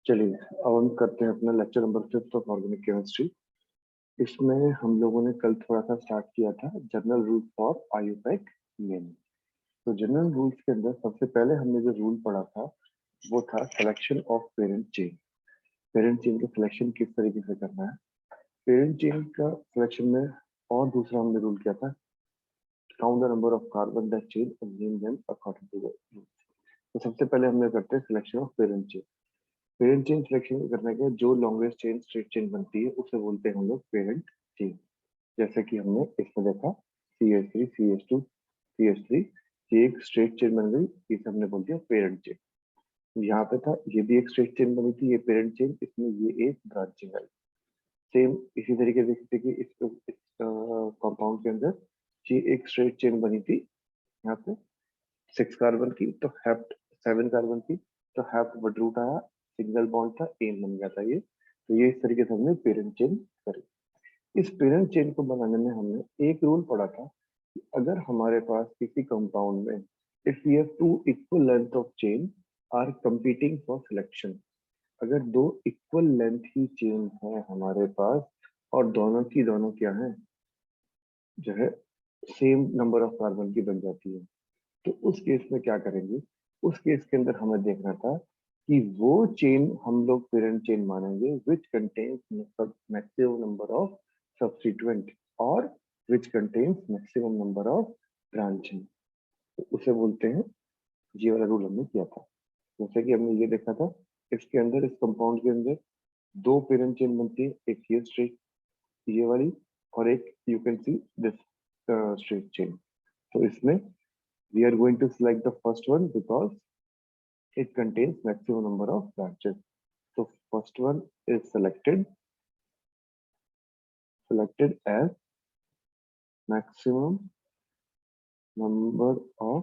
चलिए अब हम करते हैं अपना lecture number 5 of organic chemistry. इसमें हम लोगों ने कल थोड़ा सा स्टार्ट किया था general rule for IUPAC main. तो जनरल रूल्स के अंदर सबसे पहले हमने जो रूल पढ़ा था वो था selection of parent chain. Parent chain का सिलेक्शन किस तरीके से करना है, पेरेंट चेन का सिलेक्शन में। और दूसरा हमने रूल किया था count the number of carbon that chain and name them according to the rule. तो सबसे पहले हमने करते हैं selection of parent chain. Parent chain selection करने के जो लॉन्गेस्ट चेन स्ट्रेट चेन बनती है उसे बोलते हैं हम लोग पेरेंट चेन। जैसे कि हमने इसमें देखा CH3 CH2 CH3 ये एक स्ट्रेट चेन बन गई, इसे हमने बोल दिया पेरेंट चेन। यहाँ पे था ये भी एक स्ट्रेट चेन बनी थी, ये पेरेंट चेन, इसमें ये एक ब्रांचिंग आई। सेम इसी तरीके से देखिए इस कंपाउंड के अंदर ये एक स्ट्रेट चेन बनी थी यहाँ पे 6 कार्बन की, तो हेप्ट 7 कार्बन की, तो हेप्ट बटरूट आया, सिंगल बॉन्ड था, एन बन गया था ये। तो ये इस तरीके से हमने पेरेंट चेन करी। इस पेरेंट चेन को बनाने में हमने एक रूल पढ़ा था कि अगर हमारे पास किसी कंपाउंड में if we have two equal length of chain are competing for selection, अगर दो इक्वल लेंथ की चेन है हमारे पास और दोनों की दोनों क्या है जो है सेम नंबर ऑफ कार्बन की बन जाती है, तो उस केस में क्या करेंगे। उस केस के अंदर हमें देखना था कि वो चेन हम लोग पेरेंट चेन मानेंगे which contains maximum number of substituent और which contains maximum number of branching, तो उसे बोलते हैं। ये वाला रूल हमने किया था। जैसे कि हमने ये देखा था इसके अंदर इस कंपाउंड के अंदर दो पेरेंट चेन बनती है, एक ये स्ट्रेट ये वाली और एक you can see this straight chain. तो इसमें we are going to select the first one because it contains maximum number of branches. So first one is selected as maximum number of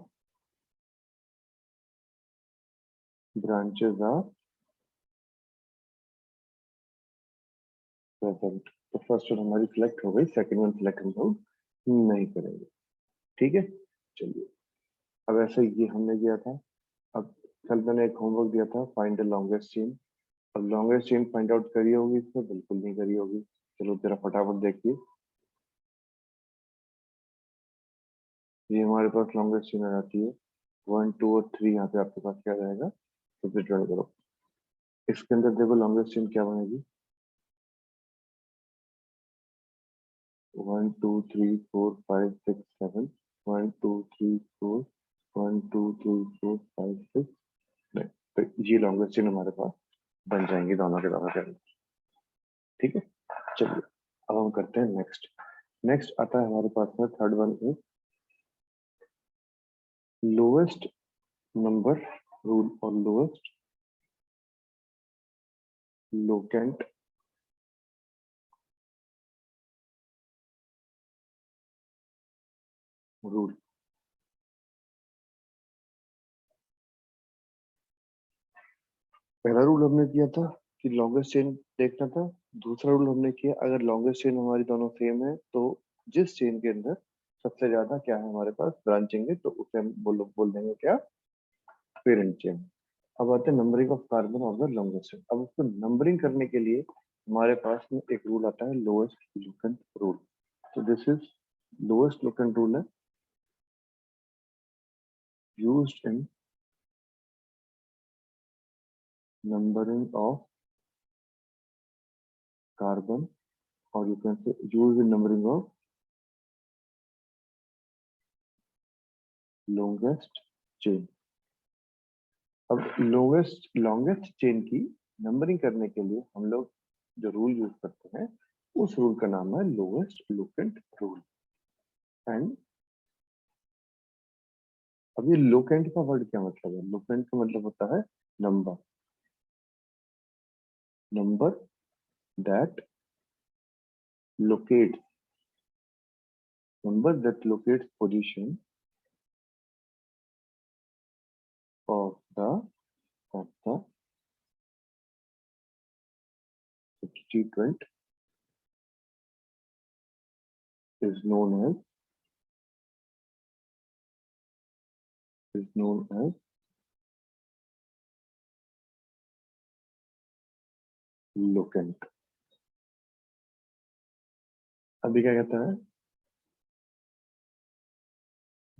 branches are present. तो first one हमारी select हो गई, second one select हम लोग नहीं करेंगे। ठीक है, चलिए अब ऐसे ये हमने किया था। अब कल मैंने एक होमवर्क दिया था फाइंड द लॉन्गेस्ट चेन। अब लॉन्गेस्ट चेन फाइंड आउट करी होगी, इसमें बिल्कुल नहीं करी होगी। चलो जरा फटाफट देखिए, ये हमारे पास लॉन्गेस्ट चेन आ जाती है 1 2 और 3। यहाँ पे आपके पास क्या रहेगा, सब्स्टिट्यूट करो। इसके अंदर देखो लॉन्गेस्ट चेन क्या बनेगी, 1 2 3 4 5 6 7 1 2 3 4 1 2 3 4 5 6 नहीं, तो ये लॉन्गेस्ट चेन हमारे पास बन जाएंगे दोनों के दोनों के अंदर। ठीक है, चलिए अब हम करते हैं नेक्स्ट। नेक्स्ट आता है हमारे पास में third one is lowest number rule और लोवेस्ट लोकेंट रूल। पहला रूल हमने किया था कि लॉन्गेस्ट चेन देखना था। दूसरा रूल हमने किया अगर लॉन्गेस्ट चेन हमारी दोनों सेम है तो जिस चेन के अंदर सबसे ज्यादा क्या है हमारे पास ब्रांचिंग है तो उसे हम बोल देंगे क्या, पेरेंट चेन। अब आते हैं numbering of carbon of the longest chain. अब उसको नंबरिंग करने के लिए हमारे पास में एक रूल आता है लोएस्ट लुकेंट रूल। तो this is lowest locant rule है used in numbering of carbon और you can say use in numbering of longest chain. अब लॉन्गेस्ट चेन की नंबरिंग करने के लिए हम लोग जो रूल यूज करते हैं उस रूल का नाम है लोएस्ट लुकेंट रूल। एंड अब ये लोकेंट का वर्ड क्या मतलब है, लोकेंट का मतलब होता है number, number that locate, number that locates position of the substituent is known as locant. अभी क्या कहता है,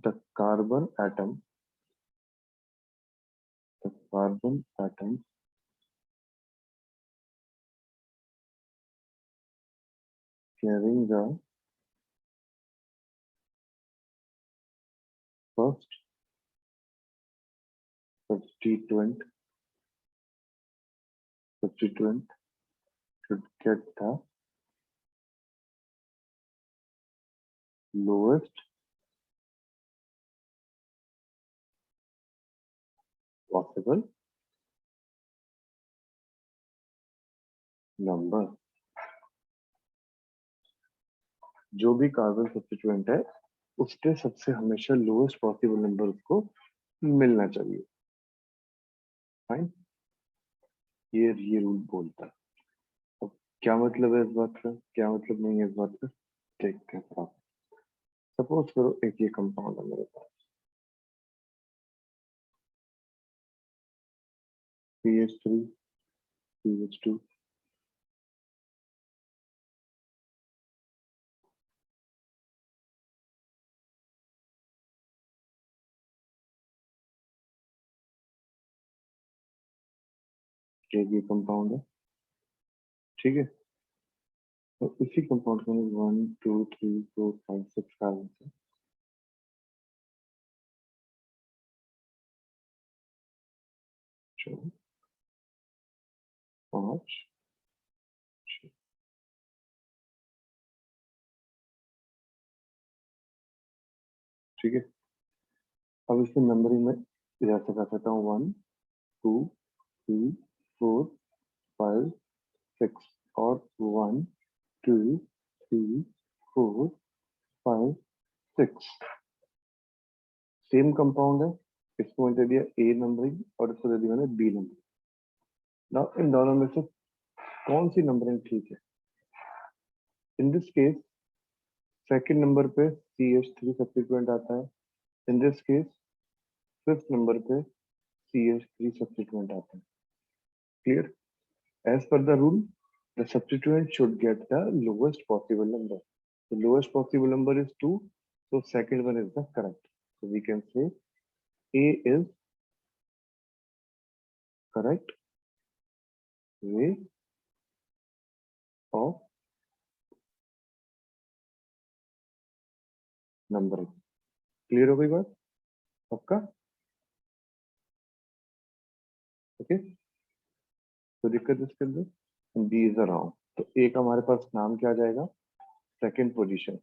the carbon atom, the carbon atom carrying the first substituent should get the lowest possible number। जो भी carbon substituent है उसके सबसे हमेशा लोएस्ट पॉसिबल नंबर उसको मिलना चाहिए। फाइन, ये रूल बोलता है। अब क्या मतलब है इस बात का, क्या मतलब नहीं है इस बात का, देखते हैं। आप सपोज करो एक ये कंपाउंड है मेरे पास, CH3 CH2, एक ये कंपाउंड है, ठीक है। तो इसी कंपाउंड को 1 2 3 4 5 6 कार्बन से, चलो 5 6, ठीक है। अब इसमें नंबरिंग में इधर से कर सकता हूँ 1 2 3 4 5 6 और 1 2 3 4 5 6 सेम कंपाउंड है। इसको मैंने दे दिया ए नंबरिंग और इसको दे दिया मैंने बी नंबरिंग। नाउ इन दोनों में से कौन सी नंबरिंग ठीक है? In this case second number पे CH3 सब्स्टिट्यूएंट आता है। In this case fifth number पे CH3 सब्स्टिट्यूएंट आता है। Clear? As per the rule the substituent should get the lowest possible number. The lowest possible number is 2, so second one is the correct. So we can say A is correct way of numbering. Clear हो गई बात आपका? Okay, तो दिक्कत इसके अंदर B is wrong, तो A का हमारे पास नाम क्या आ जाएगा? Second position.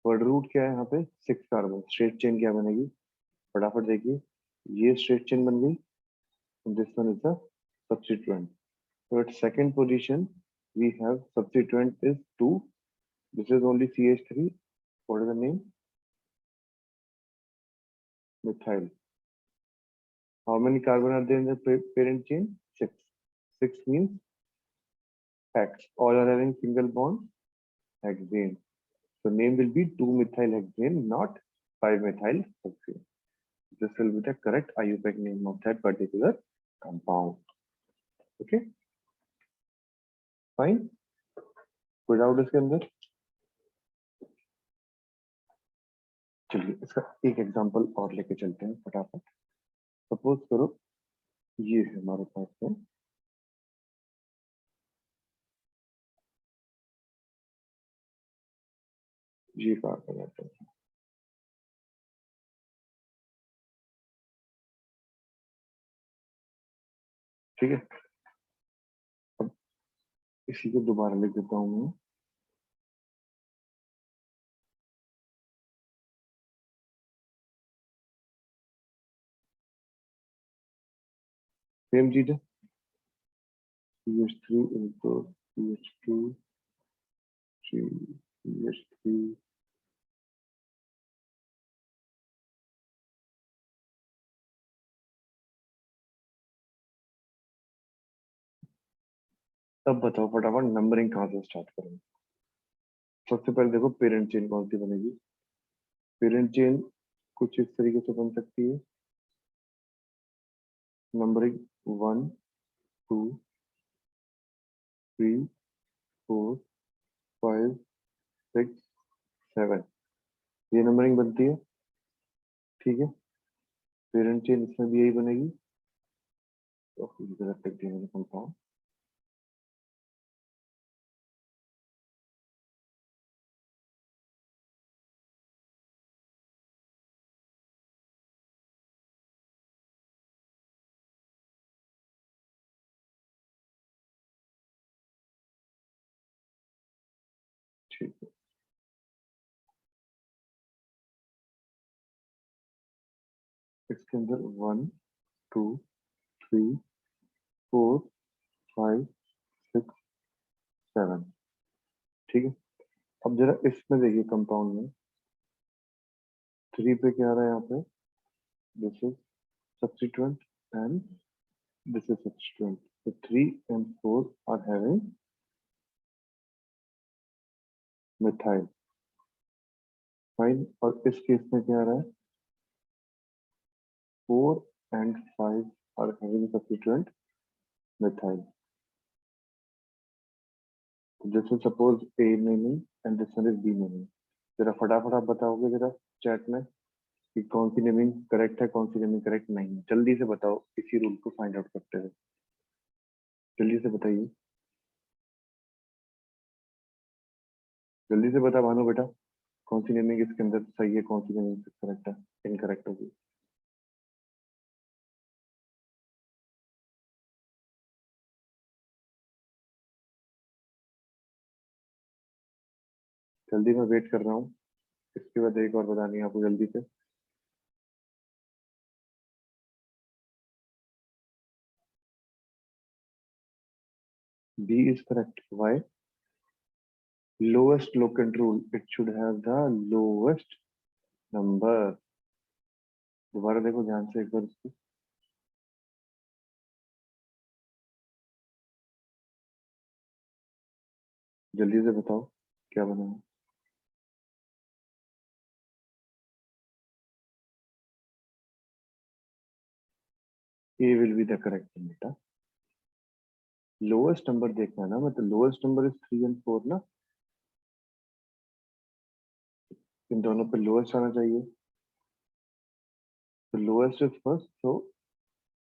वर्ड रूट क्या है यहाँ पे? 6 कार्बन। स्ट्रेट चेन क्या बनेगी? फटाफट देखिए, ये स्ट्रेट चेन बन गई। This one is the substituent. So at second position, we have substituent is 2. This is only CH3. What is the name? Methyl. How many carbon are there in the parent chain? 6. 6 means hex. All are having single bond, hexane. So name will be 2-methyl-hexane, not 5-methyl-hexane. This will be the correct IUPAC name of that particular compound. Okay? Fine. कोई doubt इसके अंदर? चलिए इसका एक example और लेके चलते हैं फटाफट। सपोज करो ये है हमारे पास में ये कार्बन एटम, ठीक है। अब इसी को दोबारा लिख देता हूँ मैं। सेम चीज है, CH3 into CH2 CH3 तब बताओ फटाफट नंबरिंग कहाँ से स्टार्ट करेंगे? सबसे पहले देखो पेरेंट चेन कौन सी बनेगी। पेरेंट चेन कुछ इस तरीके से बन सकती है, नंबरिंग 1 2 3 4 5 6 7, ये नंबरिंग बनती है। ठीक है, पेरेंट चेन इसमें भी यही बनेगी। तो कंपाउंड ठीक है। इसके अंदर 1 2 3 4 5 6 7, ठीक है। अब जरा इसमें देखिए, कंपाउंड में 3 पे क्या आ रहा है यहाँ पे, this is substituent and this is substituent. So 3 and 4 are having methyl. Fine. और इस केस में क्या आ रहा है, 4 and 5 are having substituent methyl. This is suppose A naming and this one is B naming. जरा फटाफट आप बताओगे जरा चैट में कि कौन सी नेमिंग करेक्ट है, कौन सी नेमिंग करेक्ट नहीं है। जल्दी से बताओ, इसी रूल को फाइंड आउट करते हुए जल्दी से बताइए, जल्दी से बता भानु बेटा, कौन सी नेमिंग इसके अंदर सही है, कौन सी नेमिंग करेक्ट है, इनकरेक्ट होगी। जल्दी, मैं वेट कर रहा हूँ। इसके बाद एक और बतानी है आपको जल्दी से। B is correct. Why? Lowest locant rule. It should have the lowest number. दोबारा देखो ध्यान से एक बार इसको। जल्दी से बताओ क्या बना है। A will be the correct one बेटा। लोएस्ट नंबर देखना है ना, मतलब लोएस्ट नंबर इज 3 and 4 ना, इन दोनों पे लोएस्ट आना चाहिए। तो lowest is first, so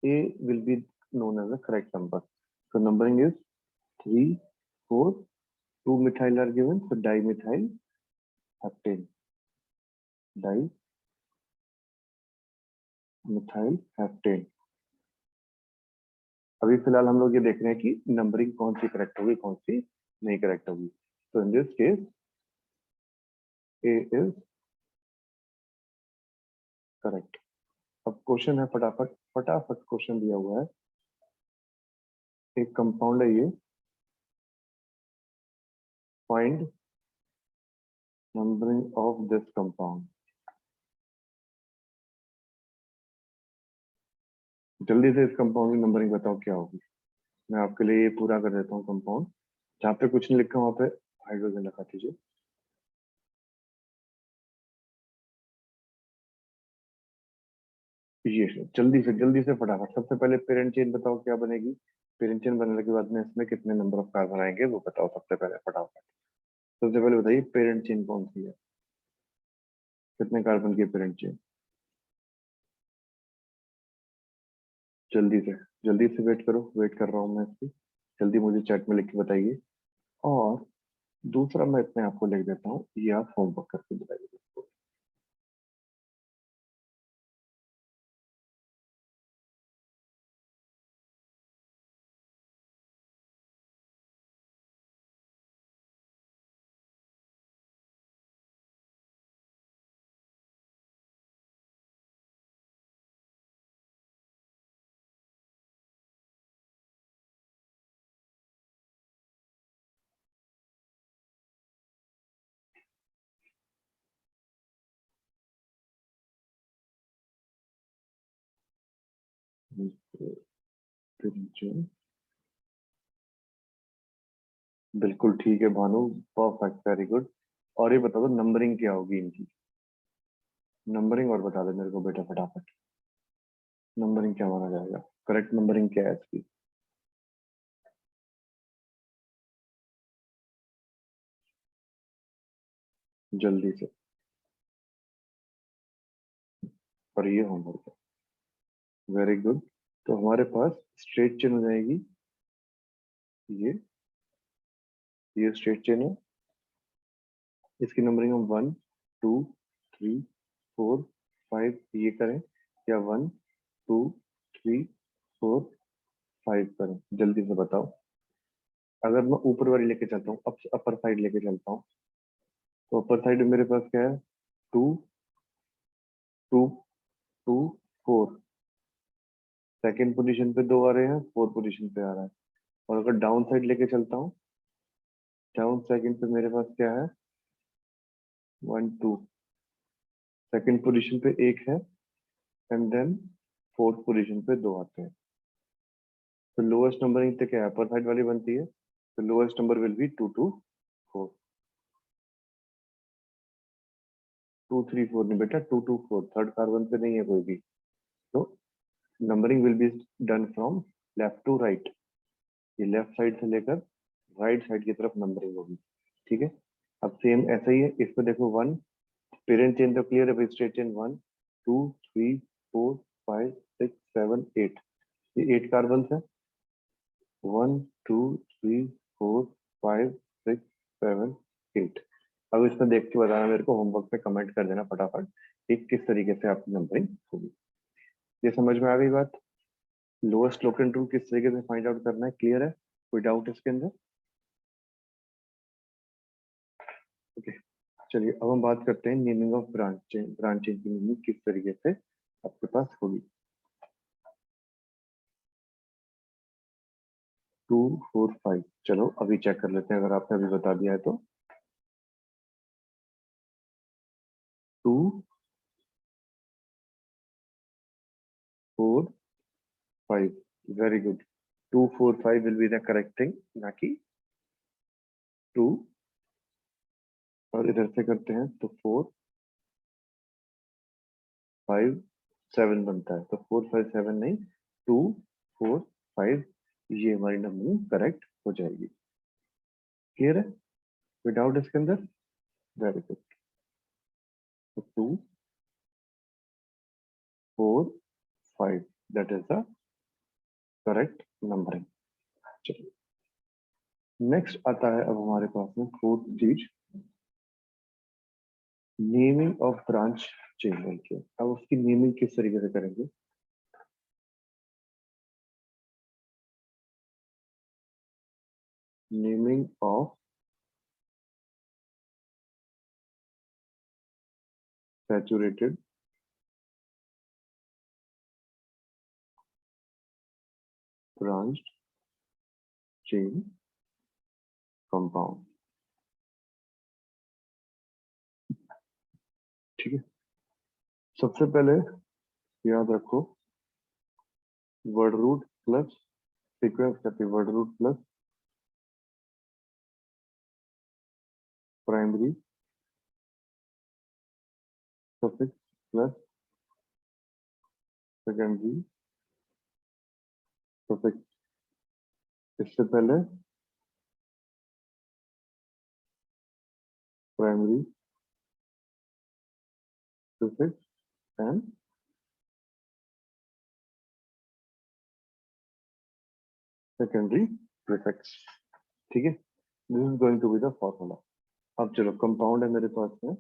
A will be known as the correct number. So numbering is 3 4, 2 methyl are given, so dimethyl heptane, dimethyl heptane। अभी फिलहाल हम लोग ये देख रहे हैं कि नंबरिंग कौन सी करेक्ट होगी, कौन सी नहीं करेक्ट होगी। तो इन this case A is correct. अब क्वेश्चन है, फटाफट फटाफट क्वेश्चन दिया हुआ है। एक कंपाउंड है ये, find numbering of this compound. जल्दी से इस कंपाउंड की नंबरिंग बताओ क्या होगी। मैं आपके लिए ये पूरा कर देता हूँ कंपाउंड। जहाँ पे कुछ नहीं लिखा वहां पे हाइड्रोजन लगा दीजिए। ये जल्दी से फटाफट, सबसे पहले पेरेंट चेन बताओ क्या बनेगी। पेरेंट चेन बनने के बाद में इसमें कितने नंबर ऑफ कार्बन आएंगे वो बताओ सबसे पहले फटाफट। सबसे पहले बताइए पेरेंट चेन कौन सी है, कितने कार्बन की पेरेंट चेन। जल्दी से, जल्दी से वेट करो, वेट कर रहा हूँ मैं इसकी। जल्दी मुझे चैट में लिख के बताइए। और दूसरा मैं अपने आपको लिख देता हूँ, ये आप होमवर्क करके बताइए। पेरेंट चेन बिल्कुल ठीक है भानु, परफेक्ट, वेरी गुड। और ये बता दो नंबरिंग क्या होगी इनकी, नंबरिंग और बता दो मेरे को बेटा फटाफट। नंबरिंग क्या माना जाएगा, करेक्ट नंबरिंग क्या है इसकी। जल्दी से, और ये होमवर्क है। Very good. तो हमारे पास स्ट्रेट चेन हो जाएगी, ये स्ट्रेट चेन है। इसकी नंबरिंग हम 1 2 3 4 5 ये करें, या 1 2 3 4 5 करें? जल्दी से बताओ। अगर मैं ऊपर वाली लेके चलता हूँ, अपर साइड लेके चलता हूँ, तो अपर साइड में मेरे पास क्या है? 2 2 2 4। सेकेंड पोजीशन पे 2 आ रहे हैं, फोर्थ पोजीशन पे आ रहा है। और अगर डाउन साइड लेके चलता हूँ, डाउन सेकंड पे मेरे पास क्या है? 1 2। सेकंड पोजीशन पे 1 है, एंड देन फोर्थ पोजीशन पे 2 आते हैं। तो लोएस्ट नंबरिंग तो क्या है? अपर साइड वाली बनती है। तो लोएस्ट नंबर विल बी 2 2 4। 2 3 4 नहीं बेटा, 2 2 4। थर्ड कार्बन पे नहीं है कोई भी। तो numbering will be done from left to right. ये लेफ्ट साइड से लेकर राइट साइड की तरफ नंबरिंग होगी। ठीक है। अब सेम ऐसा ही है, इसमें देखो 1। पेरेंट चेन तो क्लियर है भाई, स्ट्रेट चेन 1 2 3 4 5 6 7 8। ये 8 कार्बन है। 1 2 3 4 5 6 7 8। अब इसमें देख के बताना मेरे को, होमवर्क पे कमेंट कर देना फटाफट कि किस तरीके से आपकी नंबरिंग होगी। ये समझ में आ गई बात? लोएस्ट लोकेंट रूल किस तरीके से फाइंड आउट करना है, क्लियर है? कोई डाउट इसके अंदर? ओके, चलिए अब हम बात करते हैं naming of branch chain. Branch chain की नेमिंग किस तरीके से आपके पास होगी। 2 4 5। चलो अभी चेक कर लेते हैं, अगर आपने अभी बता दिया है तो। 2 4 5। Very good. 2 4 5 will be the correct thing, ना कि 2। और इधर से करते हैं तो 4 5 7 बनता है। तो 4 5 7 नहीं, 2 4 5, ये हमारी नंबरिंग करेक्ट हो जाएगी। क्लियर है? कोई डाउट इसके अंदर? Very good. तो 2 4 5, that is the correct numbering. चलिए नेक्स्ट आता है अब हमारे पास में फोर्थ चीज, नेमिंग ऑफ ब्रांच चेन की। अब उसकी नेमिंग किस तरीके से करेंगे? Naming of saturated branch chain compound. ठीक है। सबसे पहले याद रखो, वर्ड रूट प्लस सीक्वेंस करके, word root plus primary suffix plus secondary suffix. इससे पहले primary suffix and secondary prefix. ठीक है, this is going to be the formula. अब चलो कंपाउंड है मेरे पास में।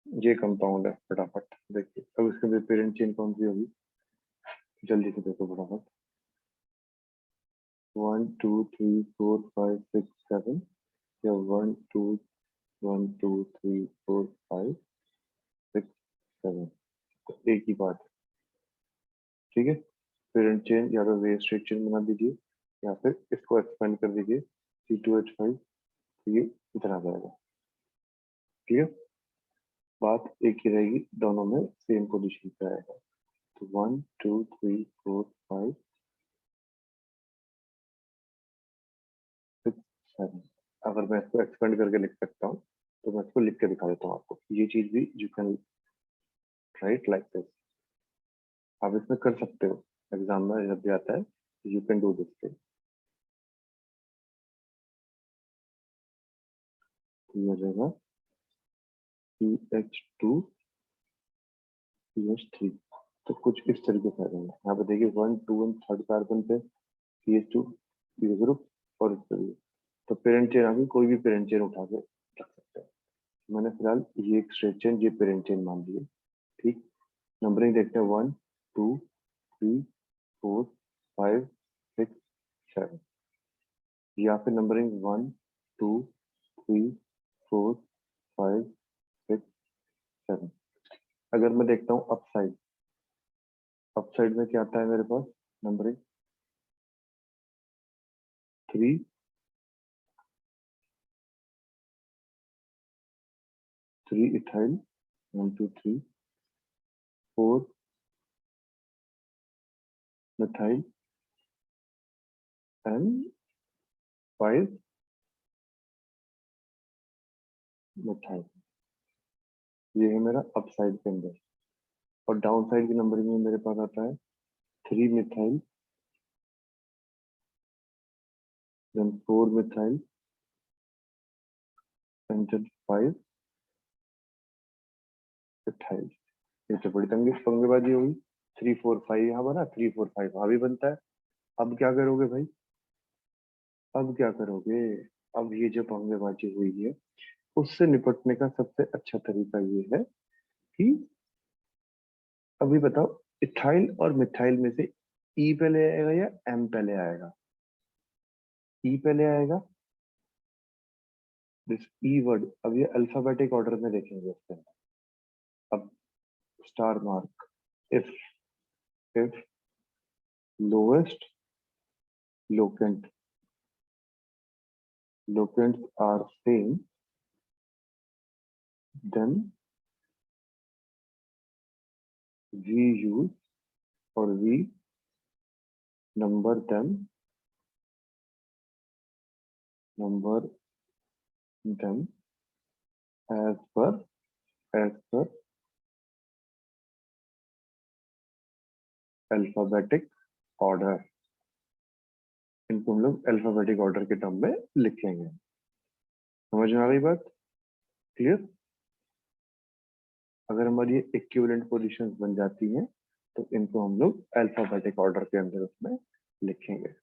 ये कंपाउंड है, फटाफट देखिए। अब इसके अंदर पेरेंट चेन कौन सी होगी, जल्दी से देखो फटाफट। 1 2 3 4 5 6 7, या 1 2 1 2 3 4 5 6 7, एक ही बात है। ठीक है, पेरेंट चेन या तो वे स्ट्रेट चेन बना दीजिए, या फिर इसको एक्सपेंड कर दीजिए C2H5, तो ये इतना आ जाएगा। क्लियर? बात एक ही रहेगी, दोनों में सेम पोजीशन पे आएगा। तो 1 2 3 4 5 6 7। अगर मैं इसको एक्सपेंड करके लिख सकता हूँ तो मैं इसको लिख के दिखा देता हूँ आपको। ये चीज भी you can write like this, आप इसमें कर सकते हो। एग्जाम में जब भी आता है you can do this thing. ये रहेगा CH2 CH3, तो कुछ इस तरीके से आ जाएगा। यहाँ पे देखिए 1 2 और थर्ड कार्बन पे CH2 ये ग्रुप और इस तरीके। तो पेरेंट चेन आगे कोई भी पेरेंट चेन उठा के रख सकते हैं। मैंने फिलहाल ये एक स्ट्रेट चेन, ये पेरेंट चेन मान लिया। ठीक, नंबरिंग देखते हैं 1 2 3 4 5 6 7, या फिर नंबरिंग 1 2 3 4 5 6 7। अगर मैं देखता हूँ अप साइड में क्या आता है मेरे पास numbering 3 ethyl 1 2 3 4 methyl and 5 methyl. ये है मेरा अप साइड के अंदर। और डाउन साइड की नंबरिंग में मेरे पास आता है 3 methyl, then 4 methyl and then 5 methyl. ये तो बड़ी पंगेबाजी होगी। 3 4 5 यहाँ बना, 3 4 5 वहां भी बनता है। अब क्या करोगे भाई? अब क्या करोगे? अब ये जो पंगेबाजी हुई है उससे निपटने का सबसे अच्छा तरीका ये है कि अभी बताओ इथाइल और मिथाइल में से ई पहले आएगा या एम पहले आएगा? ई पहले आएगा। दिस ई वर्ड अब ये अल्फाबेटिक ऑर्डर में देखेंगे इसके अंदर। अब star mark, if lowest locant locants are same, then we use or we number them as per alphabetic order। इनको हम लोग अल्फाबेटिक ऑर्डर के टर्म में लिखेंगे। समझ में आ गई बात? क्लियर? अगर हमारी इक्विवेलेंट पोजीशंस बन जाती हैं तो इनको हम लोग अल्फाबेटिक ऑर्डर के अंदर उसमें लिखेंगे।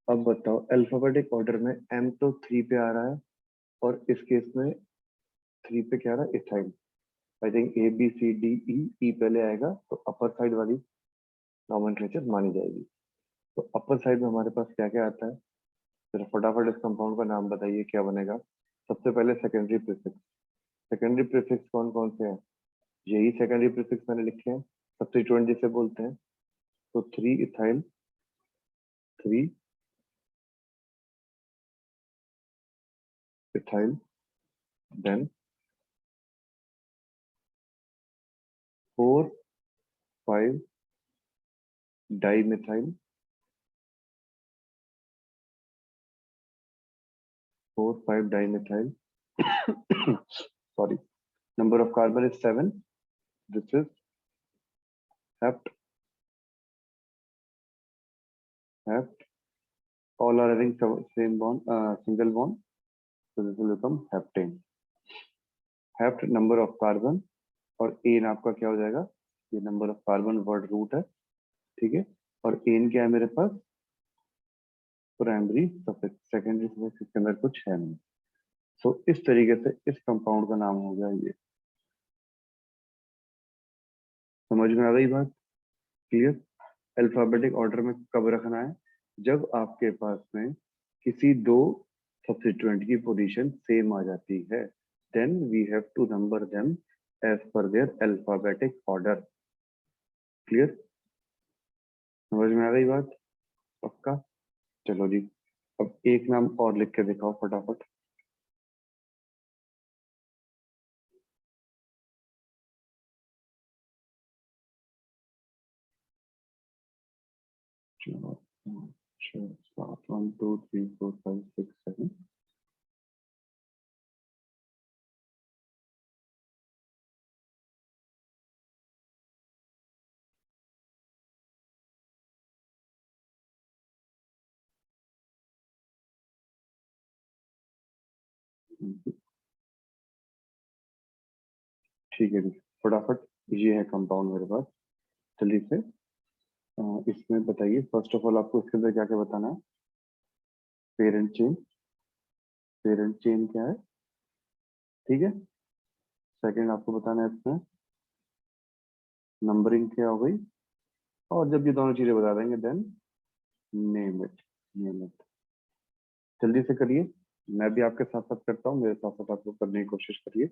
अब बताओ अल्फाबेटिक ऑर्डर में एम तो 3 पे आ रहा है और इस केस में 3 पे क्या आ रहा है? Ethyl. I think A B C D E, E पहले आएगा तो अपर साइड वाली नॉमेनक्लेचर मानी जाएगी। तो अपर साइड में हमारे पास क्या क्या आता है? फिर फटाफट इस कंपाउंड का नाम बताइए क्या बनेगा। सबसे पहले सेकेंडरी प्रीफिक्स। सेकेंडरी प्रीफिक्स कौन कौन से हैं? यही सेकेंडरी प्रीफिक्स मैंने लिखे हैं, सब्स्टिट्यूएंट जिसे बोलते हैं। तो 3 ethyl 3 ethyl, then 4 5 dimethyl, 4 5 dimethyl. Sorry, number of carbon is 7. This is hept. All are having same bond, single bond, so this will become heptane। Hept number of carbon और ane आपका क्या हो जाएगा? ये number of carbon word root है, ठीक है। और एन क्या है मेरे पास? प्राइमरी सफिक्स, सेकेंडरी सफिक्स इसके अंदर कुछ है नहीं। सो इस तरीके से इस कंपाउंड का नाम हो गया ये। समझ में आ गई बात? क्लियर? अल्फाबेटिक ऑर्डर में कब रखना है? जब आपके पास में किसी दो सब्स्टिट्यूएंट की पोजीशन सेम आ जाती है, then we have to number them as per their alphabetic order. Clear? समझ में आ रही बात? पक्का? चलो जी, अब एक नाम और लिख के दिखाओ फटाफट। चलो 6 7 1 2 3 4 5 6 7। ठीक है जी, फटाफट। ये है कंपाउंड मेरे पास। जल्दी से इसमें बताइए, फर्स्ट ऑफ ऑल आपको इसके अंदर क्या क्या बताना है? Parent chain. पेरेंट चेन क्या है? ठीक है। सेकंड आपको बताना है इसमें नंबरिंग क्या हो गई, और जब ये दोनों चीजें बता देंगे then name it. Name it. जल्दी से करिए, मैं भी आपके साथ साथ करता हूँ, मेरे साथ साथ आप लोग करने की कोशिश करिए।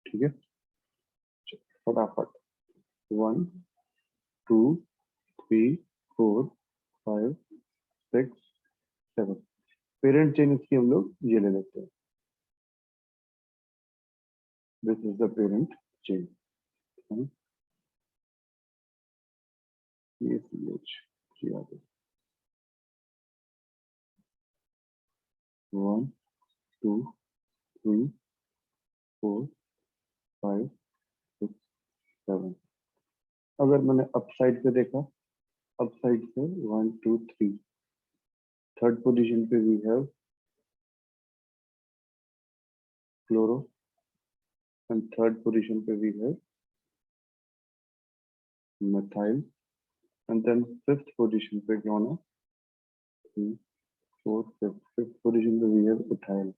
ठीक है, फटाफट। 1 2 3 4 5 6 7। पेरेंट चेन इसकी हम लोग ये ले लेते हैं, this is the parent chain. ये CH किया गया 1 2 3 4 5 6 7। अगर मैंने अपसाइड पे देखा, अपसाइड से 1 2 3, थर्ड पोजीशन पे we have chloro, and third position पे we have methyl, and then fifth position पे कौन है? 3 4 5, फिफ्थ पोजीशन पे वी हैव ethyl।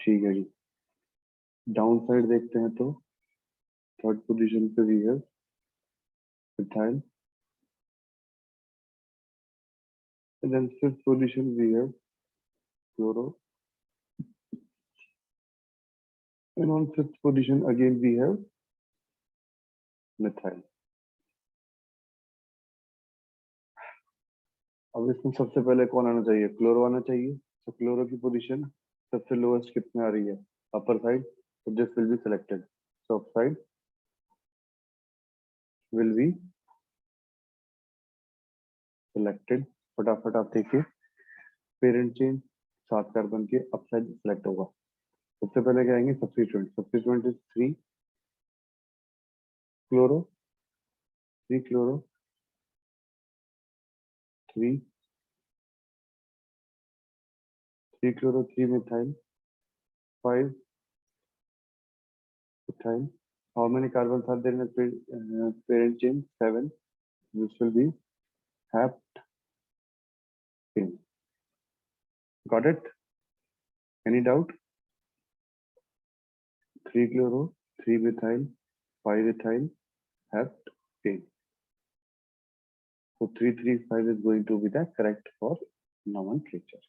ठीक है जी, डाउन साइड देखते हैं तो थर्ड पोजीशन पे we have ethyl, and then fifth position we have chloro, and on fifth position again we have methyl। अब इसमें सबसे पहले कौन आना चाहिए? क्लोरो आना चाहिए। तो क्लोरो की पोजीशन सबसे लोएस्ट कितने आ रही है? Upper side. तो this will be selected, so up side will be selected. फटाफट आप देखिए, पेरेंट चेन 7 कार्बन के अप साइड सिलेक्ट होगा। सबसे पहले क्या आएंगे? Substituent. Substituent is 3 chloro, 3 chloro, 3 3 chloro, 3 methyl, 5 ethyl. How many carbons are there in a parent chain? 7. This will be haptane. Got it? Any doubt? 3 chloro, 3 methyl, 5 ethyl, haptane. So 335 is going to be the correct for nomenclature.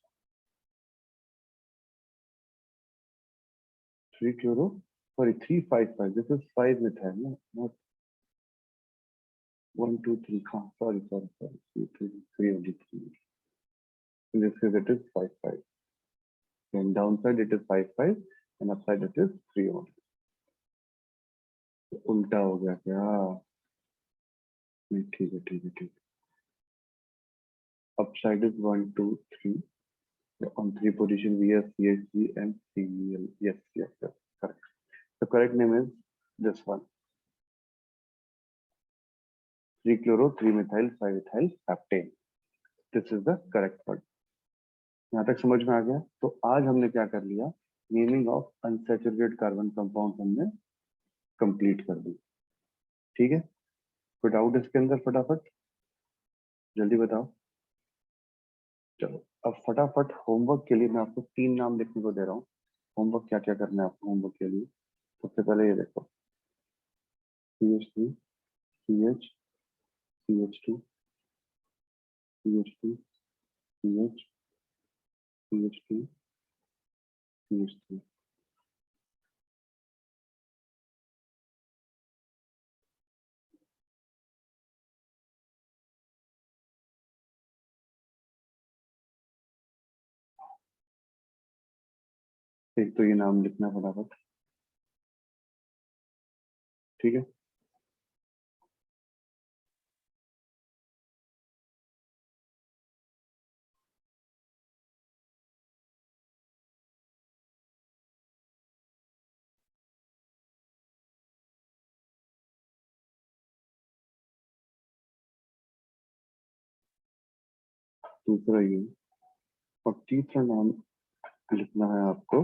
3 chloro, sorry, 355. This is 5 methyl, not 1, 2, 3. Sorry. 3 only 3. In this case, it is 5, 5. Then downside it is 5, 5, and upside it is 3 only. उल्टा हो गया क्या? नहीं, ठीक। Upside is 1, 2, 3. On 3 position we have CH3 and CEL. Yes, correct. The correct name is this one. 3 chloro, 3 methyl, 5 ethyl haptane. This is the correct word. यहाँ तक समझ में आ गया? तो आज हमने क्या कर लिया? Naming of unsaturated carbon compound हमने कंप्लीट कर दी। ठीक है, कोई डाउट इसके अंदर? फटाफट जल्दी बताओ। चलो, अब फटाफट होमवर्क के लिए मैं आपको 3 नाम लिखने को दे रहा हूँ। होमवर्क क्या क्या करना है आपको होमवर्क के लिए? सबसे पहले ये देखो, CH3, CH, CH2 CH2 CH CH2 CH3। एक तो ये नाम लिखना फटाफट, ठीक है। दूसरा ये, और तीसरा नाम लिखना है आपको,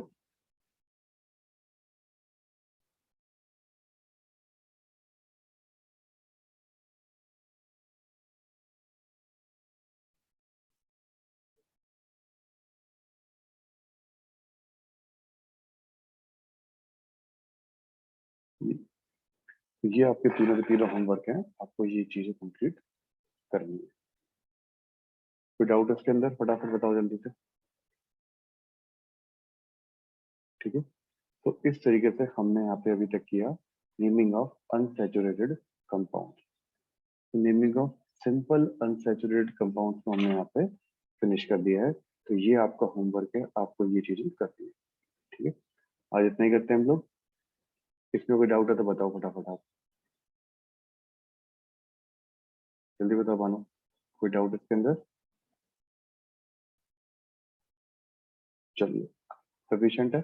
ये आपके तीनों के तीनों होमवर्क हैं, आपको ये चीजें कंप्लीट करनी है। कोई डाउट इसके अंदर, फटाफट बताओ जल्दी से, ठीक है। तो इस तरीके से हमने यहाँ पे अभी तक किया naming of unsaturated compound. Naming of simple unsaturated compound को हमने यहाँ पे फिनिश कर दिया है। तो ये आपका होमवर्क है, आपको ये चीजें करनी है, ठीक है। आज इतना ही करते हैं हम लोग। इसमें कोई डाउट है तो बताओ फटाफट आप, जल्दी बताओ मानो, कोई डाउट इसके अंदर? चलिए, सफिशिएंट है।